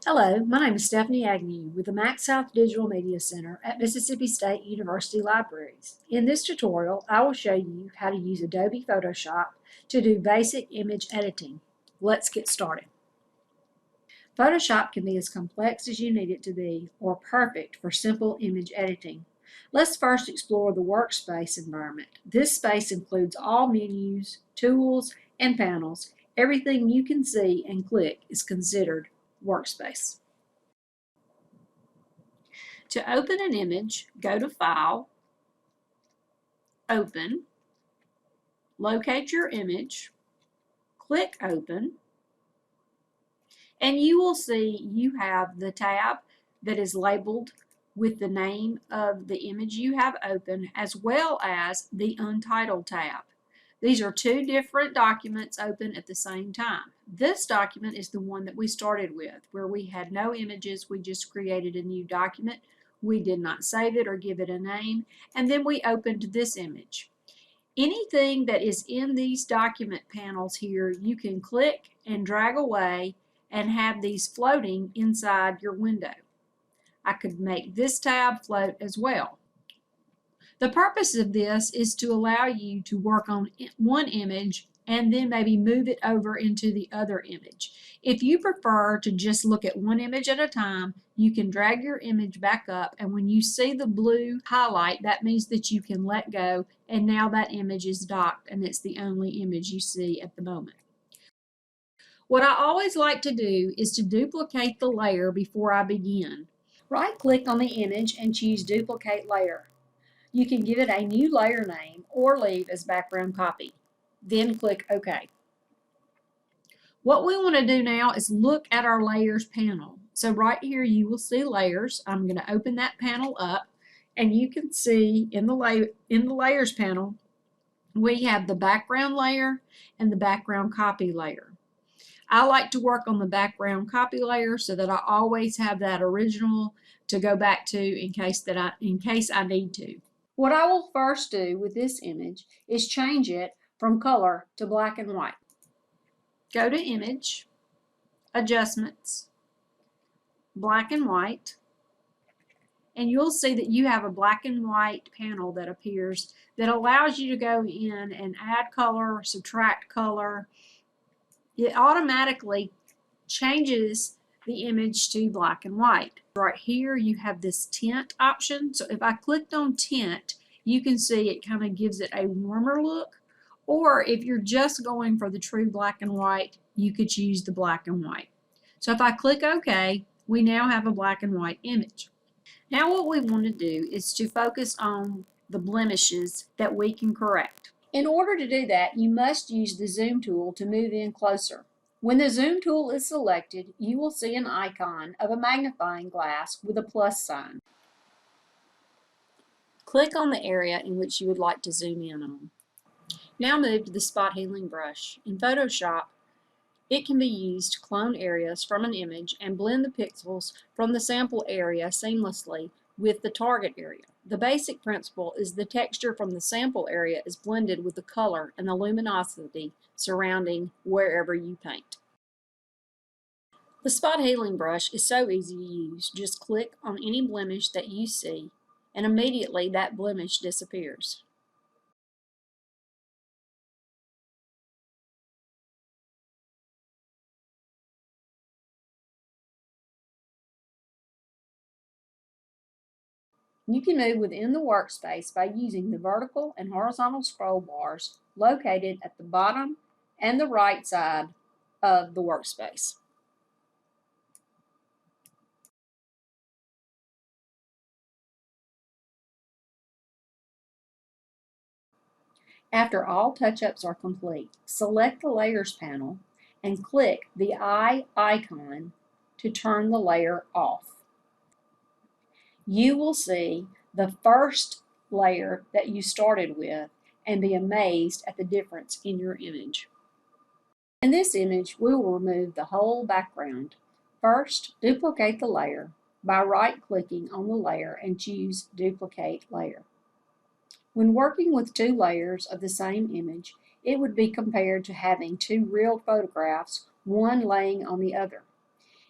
Hello, my name is Stephanie Agnew with the Mac South Digital Media Center at Mississippi State University Libraries. In this tutorial, I will show you how to use Adobe Photoshop to do basic image editing. Let's get started. Photoshop can be as complex as you need it to be or perfect for simple image editing. Let's first explore the Workspace environment. This space includes all menus, tools, and panels. Everything you can see and click is considered Workspace. To open an image, go to File, Open, locate your image, click Open, and you will see you have the tab that is labeled with the name of the image you have open, as well as the Untitled tab. These are two different documents open at the same time. This document is the one that we started with, where we had no images. We just created a new document. We did not save it or give it a name, and then we opened this image. Anything that is in these document panels here, you can click and drag away and have these floating inside your window. I could make this tab float as well. The purpose of this is to allow you to work on one image and then maybe move it over into the other image. If you prefer to just look at one image at a time, you can drag your image back up, and when you see the blue highlight, that means that you can let go, and now that image is docked and it's the only image you see at the moment. What I always like to do is to duplicate the layer before I begin. Right-click on the image and choose Duplicate Layer. You can give it a new layer name or leave as background copy. Then click OK. What we want to do now is look at our layers panel. So right here you will see layers. I'm going to open that panel up, and you can see in the layers panel we have the background layer and the background copy layer. I like to work on the background copy layer so that I always have that original to go back to in case I need to. What I will first do with this image is change it from color to black and white. Go to Image, Adjustments, Black and White, and you'll see that you have a black and white panel that appears that allows you to go in and add color, subtract color. It automatically changes the image to black and white. Right here you have this tint option. So if I clicked on tint, you can see it kind of gives it a warmer look. Or if you're just going for the true black and white, you could choose the black and white. So if I click OK, we now have a black and white image. Now what we want to do is to focus on the blemishes that we can correct. In order to do that, you must use the zoom tool to move in closer. When the zoom tool is selected, you will see an icon of a magnifying glass with a plus sign. Click on the area in which you would like to zoom in on. Now move to the spot healing brush. In Photoshop, it can be used to clone areas from an image and blend the pixels from the sample area seamlessly with the target area. The basic principle is the texture from the sample area is blended with the color and the luminosity surrounding wherever you paint. The spot healing brush is so easy to use. Just click on any blemish that you see, and immediately that blemish disappears. You can move within the workspace by using the vertical and horizontal scroll bars located at the bottom and the right side of the workspace. After all touch-ups are complete, select the Layers panel and click the eye icon to turn the layer off. You will see the first layer that you started with and be amazed at the difference in your image. In this image, we will remove the whole background. First, duplicate the layer by right-clicking on the layer and choose Duplicate Layer. When working with two layers of the same image, it would be compared to having two real photographs, one laying on the other.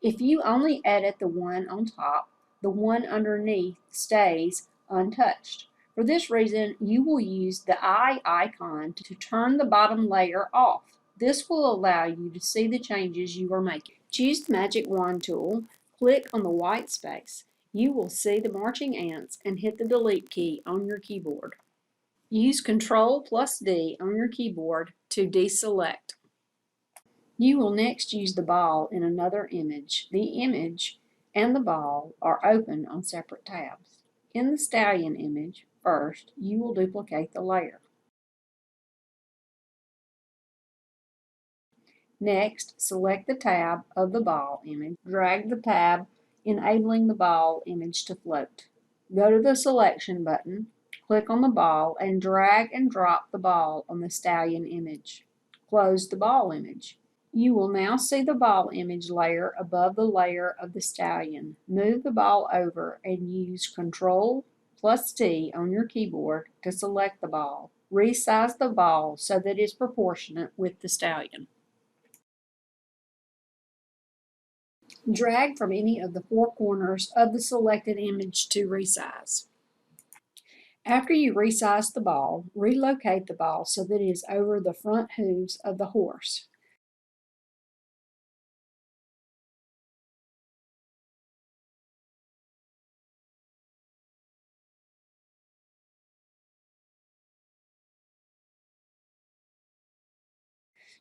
If you only edit the one on top, the one underneath stays untouched. For this reason, you will use the eye icon to turn the bottom layer off. This will allow you to see the changes you are making. Choose the Magic Wand tool, click on the white space. You will see the marching ants and hit the delete key on your keyboard. Use Ctrl+D on your keyboard to deselect. You will next use the ball in another image. The image and the ball are open on separate tabs. In the stallion image, first, you will duplicate the layer. Next, select the tab of the ball image. Drag the tab, enabling the ball image to float. Go to the Selection button, click on the ball, and drag and drop the ball on the stallion image. Close the ball image. You will now see the ball image layer above the layer of the stallion. Move the ball over and use Ctrl+T on your keyboard to select the ball. Resize the ball so that it is proportionate with the stallion. Drag from any of the four corners of the selected image to resize. After you resize the ball, relocate the ball so that it is over the front hooves of the horse.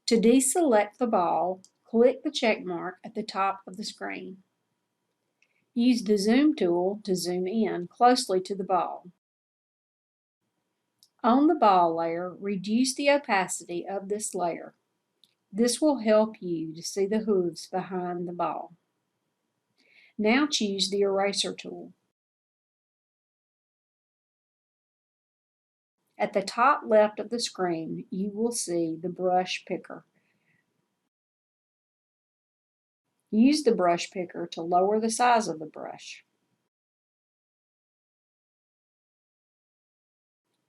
To deselect the ball, click the check mark at the top of the screen. Use the Zoom tool to zoom in closely to the ball. On the ball layer, reduce the opacity of this layer. This will help you to see the hooves behind the ball. Now choose the eraser tool. At the top left of the screen, you will see the brush picker. Use the brush picker to lower the size of the brush.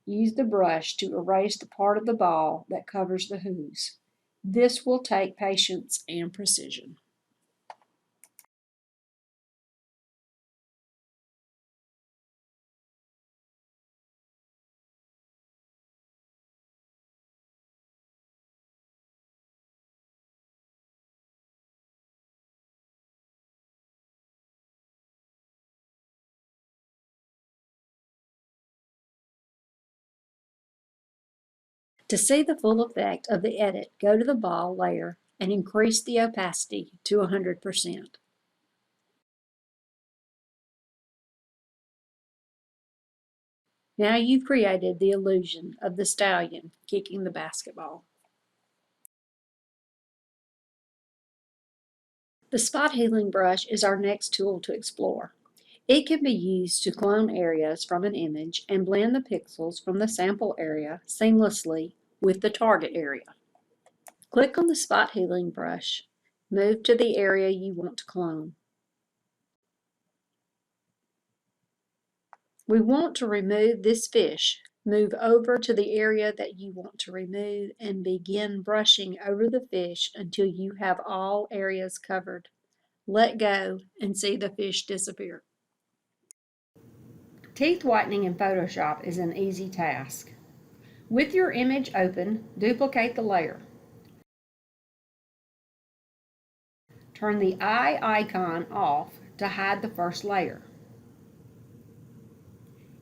Use the brush to erase the part of the ball that covers the hooves. This will take patience and precision. To see the full effect of the edit, go to the ball layer and increase the opacity to 100%. Now you've created the illusion of the stallion kicking the basketball. The spot healing brush is our next tool to explore. It can be used to clone areas from an image and blend the pixels from the sample area seamlessly with the target area. Click on the spot healing brush. Move to the area you want to clone. We want to remove this fish. Move over to the area that you want to remove and begin brushing over the fish until you have all areas covered. Let go and see the fish disappear. Teeth whitening in Photoshop is an easy task. With your image open, duplicate the layer. Turn the eye icon off to hide the first layer.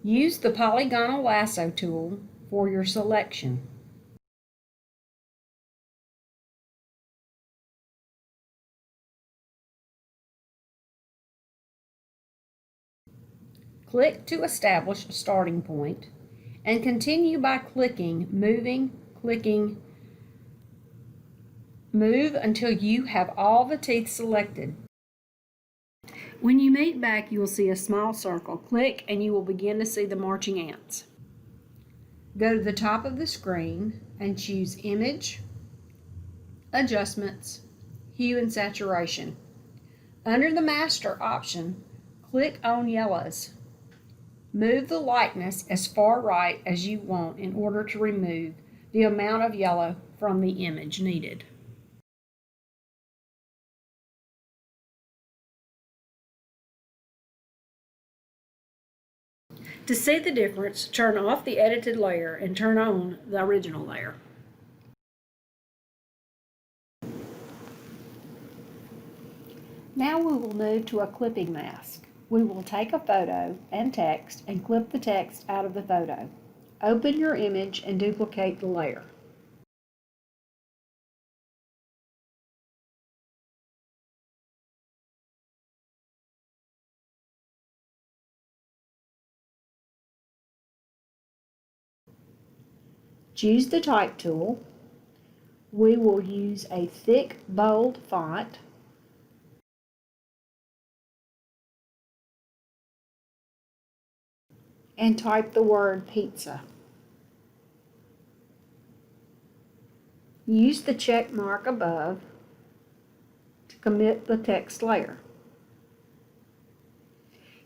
Use the Polygonal Lasso tool for your selection. Click to establish a starting point and continue by clicking, move until you have all the teeth selected. When you meet back, you will see a small circle. Click and you will begin to see the marching ants. Go to the top of the screen and choose Image, Adjustments, Hue and Saturation. Under the Master option, click on Yellows. Move the lightness as far right as you want in order to remove the amount of yellow from the image needed. To see the difference, turn off the edited layer and turn on the original layer. Now we will move to a clipping mask. We will take a photo and text and clip the text out of the photo. Open your image and duplicate the layer. Choose the Type tool. We will use a thick, bold font. And type the word pizza. Use the check mark above to commit the text layer.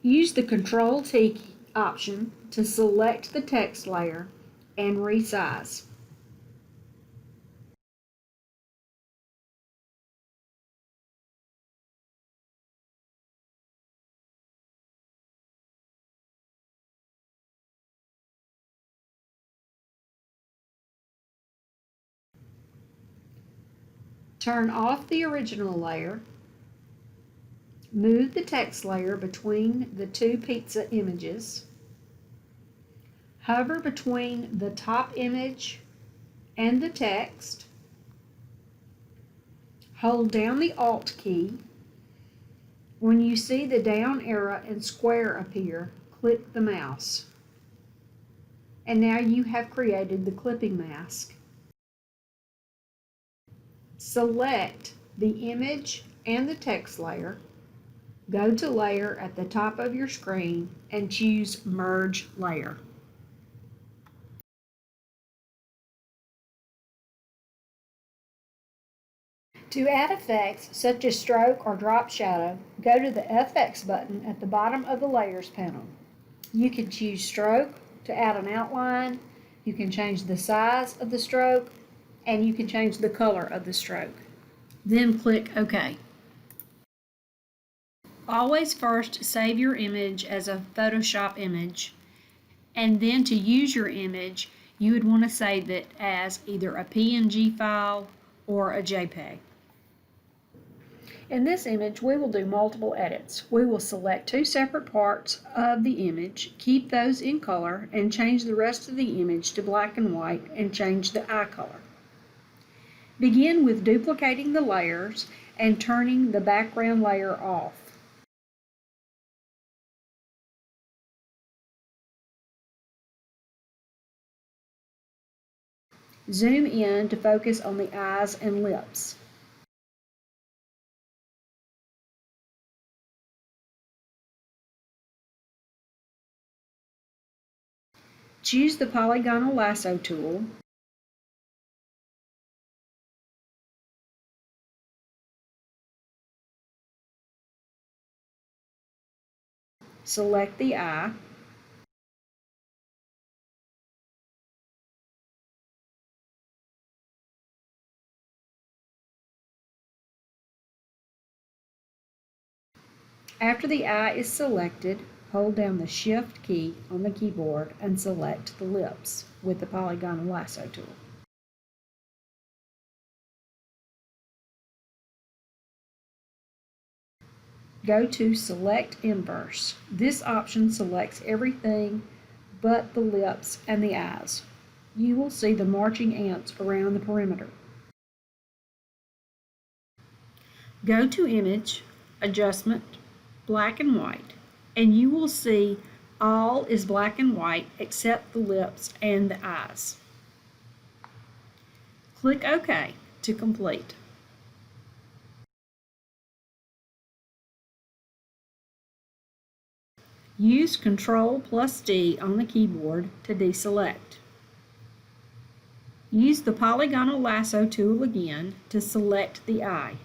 Use the Control-T option to select the text layer and resize. Turn off the original layer. Move the text layer between the two pizza images. Hover between the top image and the text. Hold down the Alt key. When you see the down arrow and square appear, click the mouse. And now you have created the clipping mask. Select the image and the text layer. Go to Layer at the top of your screen and choose Merge Layer. To add effects such as stroke or drop shadow, go to the FX button at the bottom of the Layers panel. You can choose stroke to add an outline, you can change the size of the stroke, and you can change the color of the stroke. Then click OK. Always first save your image as a Photoshop image, and then to use your image, you would want to save it as either a PNG file or a JPEG. In this image, we will do multiple edits. We will select two separate parts of the image, keep those in color, and change the rest of the image to black and white and change the eye color. Begin with duplicating the layers and turning the background layer off. Zoom in to focus on the eyes and lips. Choose the Polygonal Lasso tool. Select the eye. After the eye is selected, hold down the Shift key on the keyboard and select the lips with the Polygonal Lasso tool. Go to Select Inverse. This option selects everything but the lips and the eyes. You will see the marching ants around the perimeter. Go to Image, Adjustment, Black and White, and you will see all is black and white except the lips and the eyes. Click OK to complete. Use Ctrl+D on the keyboard to deselect. Use the Polygonal Lasso tool again to select the eye.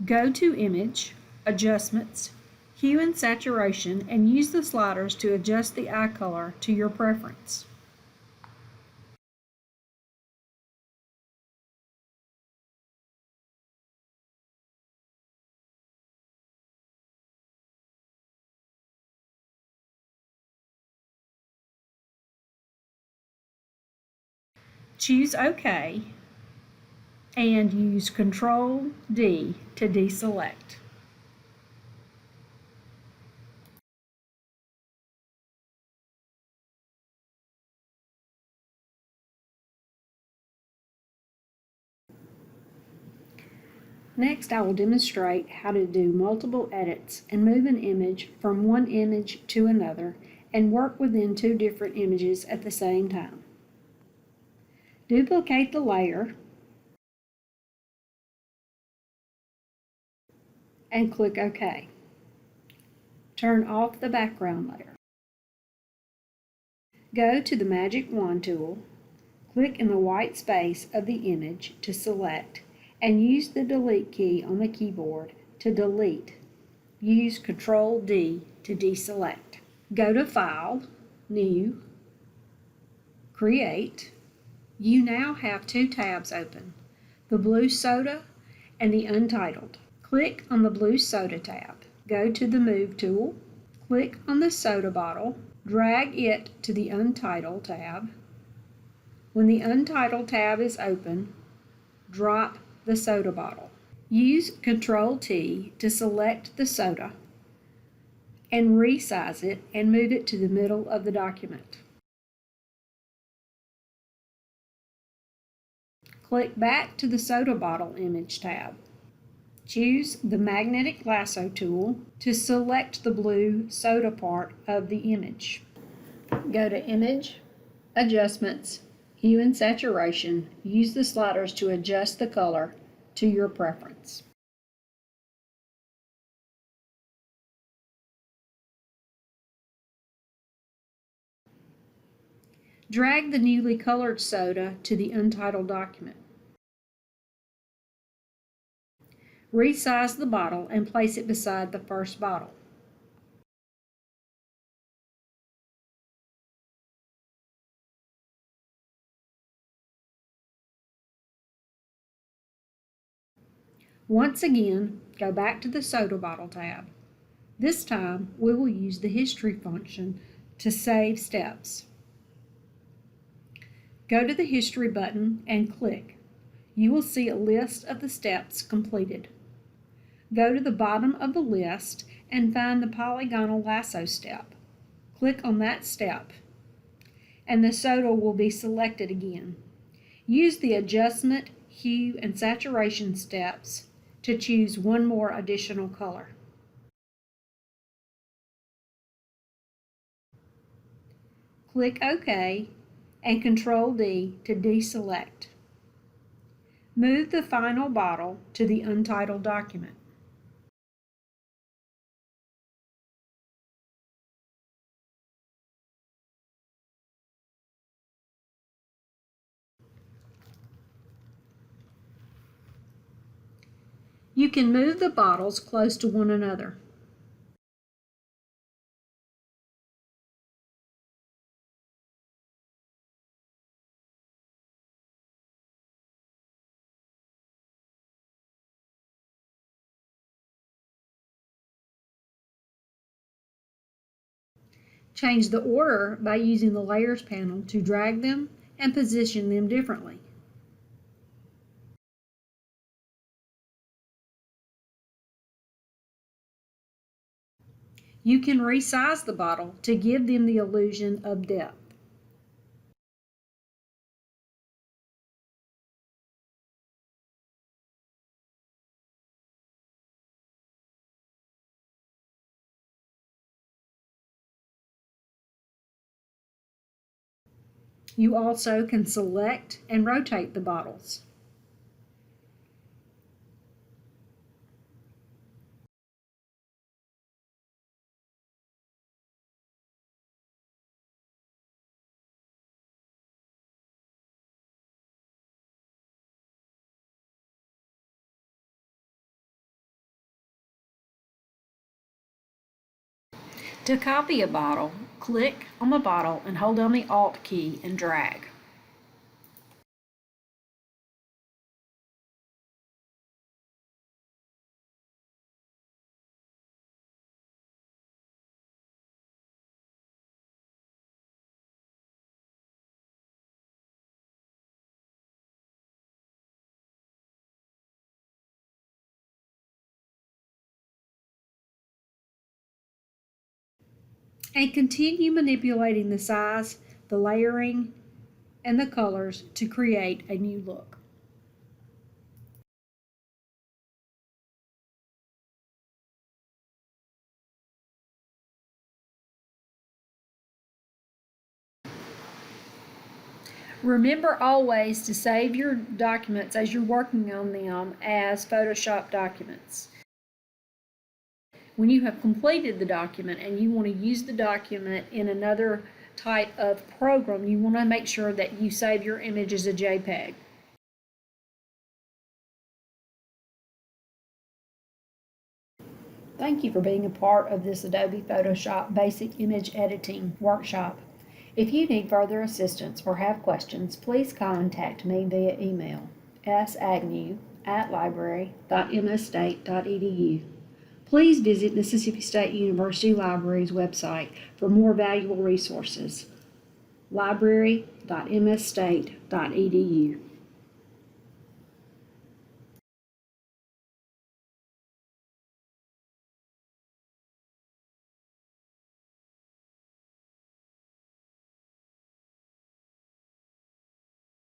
Go to Image, Adjustments, Hue and Saturation, and use the sliders to adjust the eye color to your preference. Choose OK and use Control D to deselect. Next, I will demonstrate how to do multiple edits and move an image from one image to another and work within two different images at the same time. Duplicate the layer and click OK. Turn off the background layer. Go to the Magic Wand tool, click in the white space of the image to select, and use the Delete key on the keyboard to delete. Use Control D to deselect. Go to File, New, Create. You now have two tabs open, the Blue Soda and the Untitled. Click on the Blue Soda tab. Go to the Move tool, click on the soda bottle, drag it to the Untitled tab. When the Untitled tab is open, drop the soda bottle. Use Control T to select the soda and resize it and move it to the middle of the document. Click back to the soda bottle image tab. Choose the Magnetic Lasso tool to select the blue soda part of the image. Go to Image, Adjustments, Hue and Saturation. Use the sliders to adjust the color to your preference. Drag the newly colored soda to the Untitled document. Resize the bottle and place it beside the first bottle. Once again, go back to the soda bottle tab. This time, we will use the History function to save steps. Go to the History button and click. You will see a list of the steps completed. Go to the bottom of the list and find the Polygonal Lasso step. Click on that step, and the soda will be selected again. Use the Adjustment, Hue, and Saturation steps to choose one more additional color. Click OK and Control D to deselect. Move the final bottle to the Untitled document. You can move the bottles close to one another. Change the order by using the Layers panel to drag them and position them differently. You can resize the bottle to give them the illusion of depth. You also can select and rotate the bottles. To copy a bottle, click on the bottle and hold down the Alt key and drag. and continue manipulating the size, the layering, and the colors to create a new look. Remember always to save your documents as you're working on them as Photoshop documents. When you have completed the document and you want to use the document in another type of program, you want to make sure that you save your image as a JPEG. Thank you for being a part of this Adobe Photoshop Basic Image Editing workshop. If you need further assistance or have questions, please contact me via email, sagnew@library.msstate.edu. Please visit Mississippi State University Library's website for more valuable resources, library.msstate.edu.